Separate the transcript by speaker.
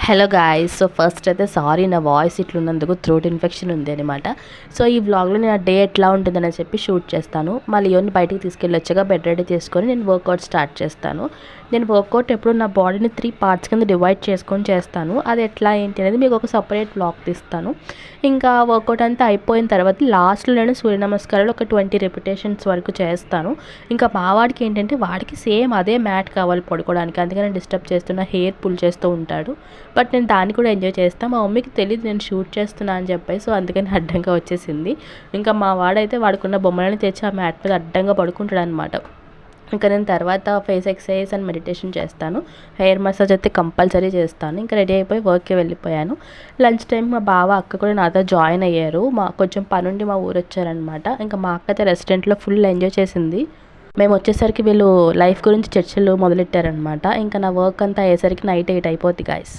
Speaker 1: Hello guys. So first అయితే sorry, నా voice ఇట్లున్నందుకు throat infection ఉంది అనమాట. సో ఈ వ్లాగ్లో నేను డే ఎట్లా ఉంటుందని చెప్పి షూట్ చేస్తాను. మా లియోని బయటికి తీసుకెళ్ళొచ్చగా బెడ్ రెడీ చేసుకొని నేను వర్కౌట్ స్టార్ట్ చేస్తాను. నేను వర్కౌట్ ఎప్పుడు నా బాడీని 3 పార్ట్స్ కింద డివైడ్ చేసుకొని చేస్తాను. అది ఎట్లా ఏంటి అనేది మీకు ఒక సపరేట్ వ్లాగ్ తీస్తాను. ఇంకా వర్కౌట్ అంతా అయిపోయిన తర్వాత లాస్ట్లో నేను సూర్య నమస్కారాలు ఒక 20 రిపిటేషన్స్ వరకు చేస్తాను. ఇంకా మా వాడికి ఏంటంటే వాడికి సేమ్ అదే మ్యాట్ కావాలి పడుకోవడానికి, అందుకని డిస్టర్బ్ చేస్తున్న హెయిర్ పుల్ చేస్తూ ఉంటాడు. బట్ నేను దాన్ని కూడా ఎంజాయ్ చేస్తాను. మా మమ్మీకి తెలియదు నేను షూట్ చేస్తున్నా అని చెప్పి, సో అందుకని అడ్డంగా వచ్చేసింది. ఇంకా మా వాడైతే వాడుకున్న బొమ్మలని తెచ్చి ఆ మ్యాట్ మీద అడ్డంగా పడుకుంటాడు అనమాట. ఇంకా నేను తర్వాత ఫేస్ ఎక్సర్సైజ్ అండ్ మెడిటేషన్ చేస్తాను. హెయిర్ మసాజ్ అయితే కంపల్సరీ చేస్తాను. ఇంకా రెడీ అయిపోయి వర్క్కి వెళ్ళిపోయాను. లంచ్ టైం మా బావ అక్క కూడా నాతో జాయిన్ అయ్యారు. కొంచెం పనుండి మా ఊరు వచ్చారనమాట. ఇంకా మా అక్క అయితే రెస్టారెంట్లో ఫుల్ ఎంజాయ్ చేసింది. మేము వచ్చేసరికి వీళ్ళు లైఫ్ గురించి చర్చలు మొదలెట్టారనమాట. ఇంకా నా వర్క్ అంతా అయ్యేసరికి నైట్ 8 అయిపోద్ది గాయస్.